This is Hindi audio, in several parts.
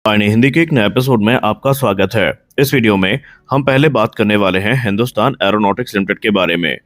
आईने हिंदी के एक नए एपिसोड में आपका स्वागत है। इस वीडियो में हम पहले बात करने वाले हैं हिंदुस्तान एरोनॉटिक्स लिमिटेड के बारे में।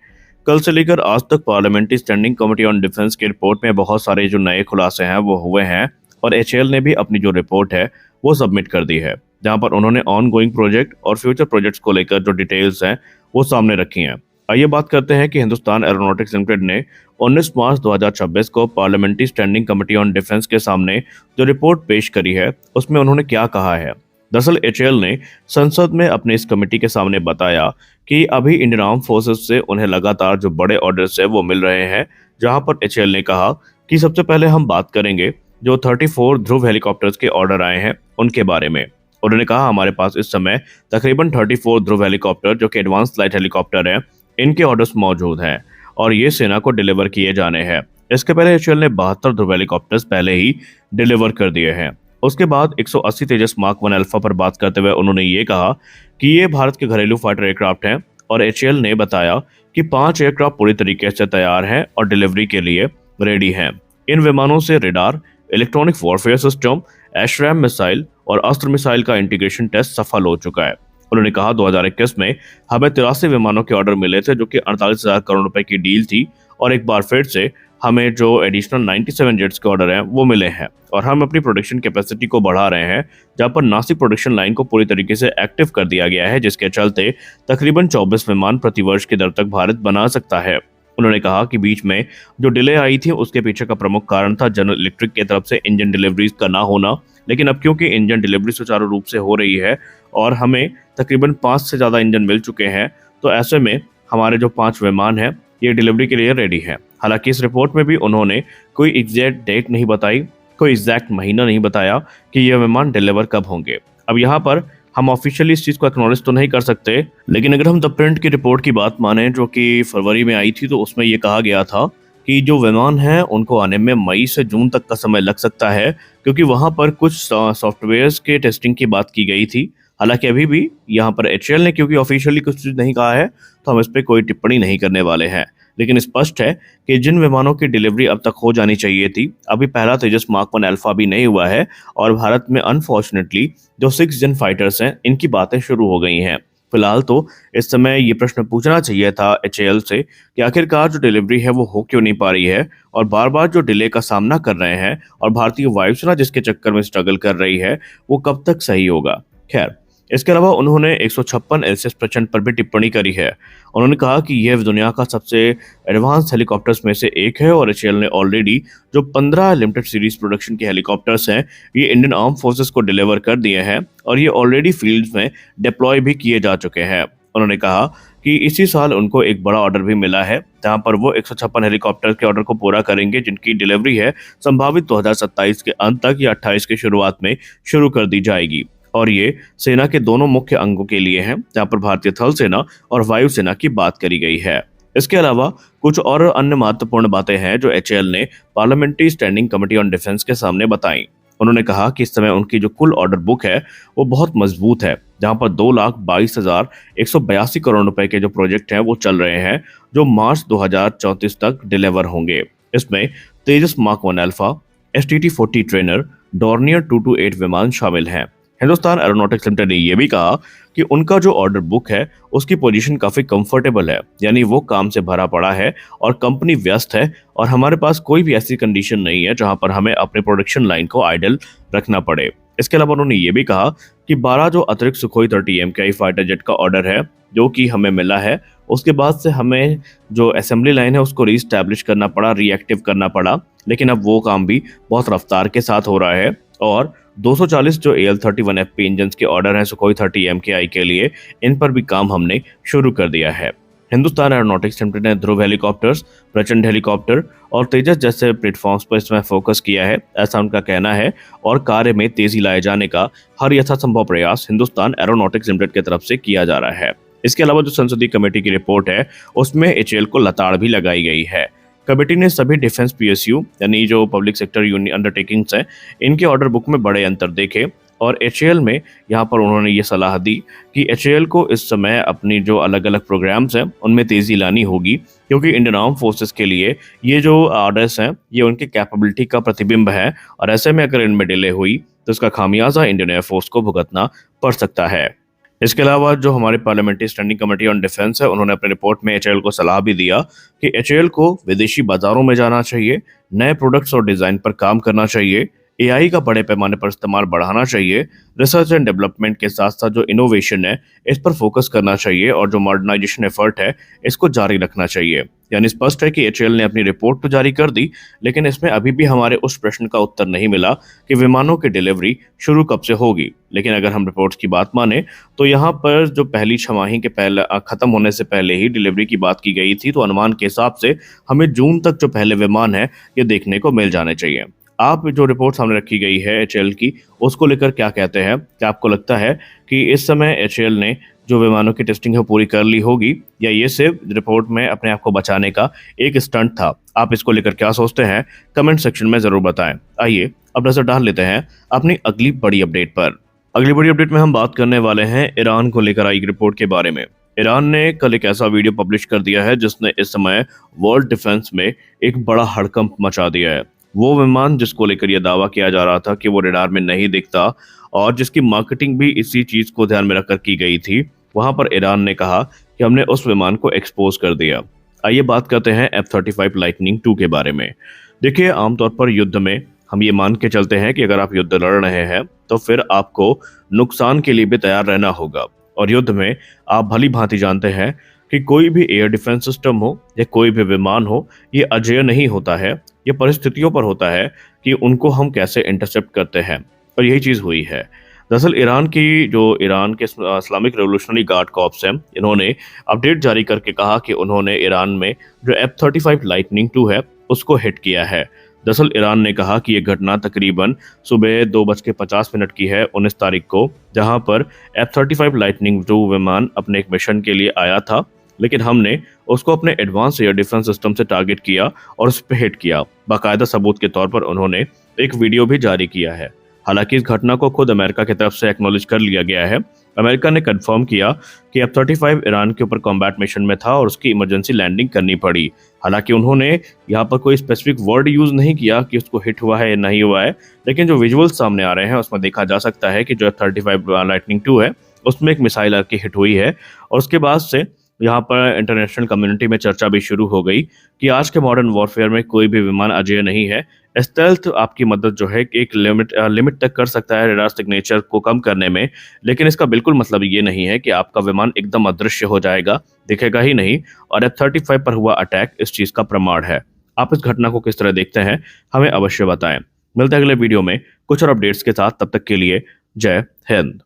कल से लेकर आज तक parliamentary standing committee on defence की रिपोर्ट में बहुत सारे जो नए खुलासे हैं वो हुए हैं और एचएएल ने भी अपनी जो रिपोर्ट है वो सबमिट कर दी है, जहां पर उन्होंने ऑन गोइंग प्रोजेक्ट और फ्यूचर प्रोजेक्ट्स को लेकर जो डिटेल्स हैं वो सामने रखी हैं। आइए बात करते हैं कि हिंदुस्तान एरोनॉटिक्स लिमिटेड ने 19 मार्च 2026 को parliamentary standing committee on defence के सामने जो रिपोर्ट पेश करी है उसमें उन्होंने क्या कहा है। दरअसल एचएएल ने संसद में अपने इस कमेटी के सामने बताया कि अभी इंडियन आर्म फोर्सेस से उन्हें लगातार जो बड़े ऑर्डर्स है वो मिल रहे हैं, जहां पर एचएएल ने कहा कि सबसे पहले हम बात करेंगे जो 34 ध्रुव हेलीकॉप्टर्स के ऑर्डर आए हैं उनके बारे में। उन्होंने कहा हमारे पास इस समय तकरीबन 34 ध्रुव हेलीकॉप्टर जो कि एडवांस लाइट हेलीकॉप्टर हैं, इनके ऑर्डर्स मौजूद हैं और ये सेना को डिलीवर किए जाने हैं। इसके पहले एचएएल ने 72 ध्रुव हेलीकॉप्टर्स पहले ही डिलीवर कर दिए हैं। उसके बाद 180 तेजस मार्क 1 अल्फा पर बात करते हुए उन्होंने ये कहा कि ये भारत के घरेलू फाइटर एयरक्राफ्ट हैं और एचएएल ने बताया कि 5 एयरक्राफ्ट पूरी तरीके से तैयार हैं और डिलीवरी के लिए रेडी हैं। इन विमानों से radar, electronic warfare system, ASRAAM missile और अस्त्र मिसाइल का इंटीग्रेशन टेस्ट सफल हो चुका है। उन्होंने कहा 2021 में हमें 83 विमानों के ऑर्डर मिले थे जो कि 48,000 करोड़ रुपए की डील थी और एक बार फिर से हमें जो एडिशनल 97 जेट्स के ऑर्डर हैं वो मिले हैं और हम अपनी प्रोडक्शन कैपेसिटी को बढ़ा रहे हैं, जहां पर नासिक प्रोडक्शन लाइन को पूरी तरीके से एक्टिव कर दिया गया है, जिसके चलते तकरीबन 24 विमान प्रति वर्ष की दर तक भारत बना सकता है। उन्होंने कहा कि बीच में जो डिले आई थी उसके पीछे का प्रमुख कारण था जनरल इलेक्ट्रिक की तरफ से इंजन डिलीवरीज का ना होना, लेकिन अब क्योंकि इंजन डिलीवरी सुचारू रूप से हो रही है और हमें तकरीबन 5 से ज़्यादा इंजन मिल चुके हैं, तो ऐसे में हमारे जो 5 विमान हैं ये डिलीवरी के लिए रेडी हैं। हालांकि इस रिपोर्ट में भी उन्होंने कोई एग्जैक्ट डेट नहीं बताई, कोई एग्जैक्ट महीना नहीं बताया कि ये विमान डिलीवर कब होंगे। अब यहाँ पर हम ऑफिशियली इस चीज़ को एक्नॉलेज तो नहीं कर सकते, लेकिन अगर हम द प्रिंट की रिपोर्ट की बात माने जो कि फरवरी में आई थी, तो उसमें ये कहा गया था कि जो विमान हैं उनको आने में मई से जून तक का समय लग सकता है, क्योंकि वहाँ पर कुछ सॉफ्टवेयर्स के टेस्टिंग की बात की गई थी। हालांकि अभी भी यहाँ पर एचएएल ने क्योंकि ऑफिशियली कुछ चीज़ नहीं कहा है तो हम इस पर कोई टिप्पणी नहीं करने वाले हैं, लेकिन स्पष्ट है कि जिन विमानों की डिलीवरी अब तक हो जानी चाहिए थी, अभी पहला तेजस मार्क 1 अल्फा भी नहीं हुआ है और भारत में अनफॉर्चुनेटली जो 6 जन फाइटर्स हैं इनकी बातें शुरू हो गई हैं। फिलहाल तो इस समय ये प्रश्न पूछना चाहिए था एचएएल से कि आखिरकार जो डिलीवरी है वो हो क्यों नहीं पा रही है और बार बार जो डिले का सामना कर रहे हैं और भारतीय वायुसेना जिसके चक्कर में स्ट्रगल कर रही है वो कब तक सही होगा। खैर, इसके अलावा उन्होंने 156 एलसीएस प्रचंड पर भी टिप्पणी करी है। उन्होंने कहा कि यह दुनिया का सबसे एडवांस हेलीकॉप्टर्स में से एक है और एचएएल ने ऑलरेडी जो 15 लिमिटेड सीरीज प्रोडक्शन के हेलीकॉप्टर्स हैं ये इंडियन आर्म फोर्सेस को डिलीवर कर दिए हैं और ये ऑलरेडी फील्ड्स में डिप्लॉय भी किए जा चुके हैं। उन्होंने कहा कि इसी साल उनको एक बड़ा ऑर्डर भी मिला है, जहां पर वो 156 हेलीकॉप्टर के ऑर्डर को पूरा करेंगे, जिनकी डिलीवरी है संभावित 2027 के अंत तक या 28 की शुरुआत में शुरू कर दी जाएगी और ये सेना के दोनों मुख्य अंगों के लिए हैं, जहां पर भारतीय थल सेना और वायु सेना की बात करी गई है। इसके अलावा कुछ और अन्य महत्वपूर्ण बातें हैं जो एचएएल ने parliamentary standing committee on defence के सामने बताई। उन्होंने कहा कि इस समय उनकी जो कुल ऑर्डर बुक है वो बहुत मजबूत है, जहां पर 2,22,182 करोड़ रुपए के जो प्रोजेक्ट हैं वो चल रहे हैं जो मार्च 2034 तक डिलीवर होंगे। इसमें Tejas mark 1 alpha, STT-40 trainer, Dornier 228 विमान शामिल हैं। हिंदुस्तान एरोनॉटिक्स लिमिटेड ने यह भी कहा कि उनका जो ऑर्डर बुक है उसकी पोजीशन काफी कंफर्टेबल है, यानी वो काम से भरा पड़ा है और कंपनी व्यस्त है और हमारे पास कोई भी ऐसी कंडीशन नहीं है जहां पर हमें अपने प्रोडक्शन लाइन को आइडल रखना पड़े। इसके अलावा उन्होंने ये भी कहा कि 12 जो अतिरिक्त सुखोई 30 MKI फाइटर जेट का ऑर्डर है जो कि हमें मिला है, उसके बाद से हमें जो असेंबली लाइन है उसको रीस्टैब्लिश करना पड़ा, रीएक्टिव करना पड़ा, लेकिन अब वो काम भी बहुत रफ्तार के साथ हो रहा है और 240 जो AL-31 FP इंजन के ऑर्डर हैं सुखोई 30 MKI के लिए, इन पर भी काम हमने शुरू कर दिया है। हिंदुस्तान एरोनॉटिक्स लिमिटेड ने ध्रुव हेलीकॉप्टर्स, प्रचंड हेलीकॉप्टर और तेजस जैसे प्लेटफॉर्म्स पर इसमें फोकस किया है, ऐसा उनका कहना है और कार्य में तेजी लाए जाने का हर यथासंभव प्रयास हिंदुस्तान एरोनॉटिक्स लिमिटेड की तरफ से किया जा रहा है। इसके अलावा जो संसदीय कमेटी की रिपोर्ट है उसमें एचएएल को लताड़ भी लगाई गई है। कमेटी ने सभी डिफेंस पीएसयू यानी जो पब्लिक सेक्टर यूनियन अंडरटेकिंग्स हैं इनके ऑर्डर बुक में बड़े अंतर देखे और एचएएल में यहाँ पर उन्होंने ये सलाह दी कि एचएएल को इस समय अपनी जो अलग अलग प्रोग्राम्स हैं उनमें तेज़ी लानी होगी, क्योंकि इंडियन आर्म फोर्सेस के लिए ये जो ऑर्डर्स हैं ये उनके कैपेबिलिटी का प्रतिबिंब है और ऐसे में अगर इनमें डिले हुई तो इसका खामियाजा इंडियन एयरफोर्स को भुगतना पड़ सकता है। इसके अलावा जो हमारे parliamentary standing committee on defence है, उन्होंने अपने रिपोर्ट में एचएएल को सलाह भी दिया कि एचएएल को विदेशी बाजारों में जाना चाहिए, नए प्रोडक्ट्स और डिजाइन पर काम करना चाहिए, एआई का बड़े पैमाने पर इस्तेमाल बढ़ाना चाहिए, रिसर्च एंड डेवलपमेंट के साथ साथ जो इनोवेशन है इस पर फोकस करना चाहिए और जो मॉडर्नाइजेशन एफर्ट है इसको जारी रखना चाहिए। यानी स्पष्ट है कि एचएएल ने अपनी रिपोर्ट तो जारी कर दी, लेकिन इसमें अभी भी हमारे उस प्रश्न का उत्तर नहीं मिला कि विमानों की डिलीवरी शुरू कब से होगी। लेकिन अगर हम रिपोर्ट्स की बात माने तो यहाँ पर जो पहली छमाही के पहले खत्म होने से पहले ही डिलीवरी की बात की गई थी, तो अनुमान के हिसाब से हमें जून तक जो पहले विमान है ये देखने को मिल जाने चाहिए। आप जो रिपोर्ट सामने रखी गई है एचएएल की, उसको लेकर क्या कहते हैं? क्या आपको लगता है कि इस समय एचएएल ने जो विमानों की टेस्टिंग है पूरी कर ली होगी, या ये सिर्फ रिपोर्ट में अपने आप को बचाने का एक स्टंट था? आप इसको लेकर क्या सोचते हैं? कमेंट सेक्शन में जरूर बताएं। आइए अब नजर डाल लेते हैं अपनी अगली बड़ी अपडेट पर। अगली बड़ी अपडेट में हम बात करने वाले हैं ईरान को लेकर आई रिपोर्ट के बारे में। ईरान ने कल एक ऐसा वीडियो पब्लिश कर दिया है जिसने इस समय वर्ल्ड डिफेंस में एक बड़ा हड़कंप मचा दिया है। वो विमान जिसको लेकर यह दावा किया जा रहा था कि वो रडार में नहीं दिखता और जिसकी मार्केटिंग भी इसी चीज को ध्यान में रखकर की गई थी, वहां पर ईरान ने कहा कि हमने उस विमान को एक्सपोज कर दिया। आइए बात करते हैं F-35 लाइटनिंग 2 के बारे में। देखिए, आमतौर पर युद्ध में हम ये मान के चलते हैं कि अगर आप युद्ध लड़ रहे हैं तो फिर आपको नुकसान के लिए भी तैयार रहना होगा। और युद्ध में आप भली भांति जानते हैं कि कोई भी एयर डिफेंस सिस्टम हो या कोई भी विमान हो, ये अजेय नहीं होता है। ये परिस्थितियों पर होता है कि उनको हम कैसे इंटरसेप्ट करते हैं, और यही चीज़ हुई है। दरअसल ईरान के इस्लामिक रेवोल्यूशनरी गार्ड कॉर्प्स हैं, इन्होंने अपडेट जारी करके कहा कि उन्होंने ईरान में जो F-35 लाइटनिंग 2 है उसको हिट किया है। दरअसल ईरान ने कहा कि ये घटना तकरीबन सुबह 2:50 की है 19 तारीख को, जहां पर F-35 लाइटनिंग 2 विमान अपने एक मिशन के लिए आया था, लेकिन हमने उसको अपने एडवांस एयर डिफेंस सिस्टम से टारगेट किया और उस पर हिट किया। बाकायदा सबूत के तौर पर उन्होंने एक वीडियो भी जारी किया है। हालांकि इस घटना को खुद अमेरिका की तरफ से एक्नॉलेज कर लिया गया है। अमेरिका ने कंफर्म किया कि F-35 ईरान के ऊपर कॉम्बैट मिशन में था और उसकी इमरजेंसी लैंडिंग करनी पड़ी। हालांकि उन्होंने यहाँ पर कोई स्पेसिफिक वर्ड यूज नहीं किया कि उसको हिट हुआ है या नहीं हुआ है, लेकिन जो विजुअल्स सामने आ रहे हैं उसमें देखा जा सकता है कि जो F-35 लाइटनिंग 2 है उसमें एक मिसाइल आके हिट हुई है। और उसके बाद से यहाँ पर इंटरनेशनल कम्युनिटी में चर्चा भी शुरू हो गई कि आज के मॉडर्न वॉरफेयर में कोई भी विमान अजेय नहीं है। स्टेल्थ आपकी मदद जो है एक लिमिट तक कर सकता है रडार सिग्नेचर को कम करने में, लेकिन इसका बिल्कुल मतलब ये नहीं है कि आपका विमान एकदम अदृश्य हो जाएगा, दिखेगा ही नहीं। और F-35 पर हुआ अटैक इस चीज का प्रमाण है। आप इस घटना को किस तरह देखते हैं, हमें अवश्य बताएं। मिलते हैं अगले वीडियो में कुछ और अपडेट्स के साथ, तब तक के लिए जय हिंद।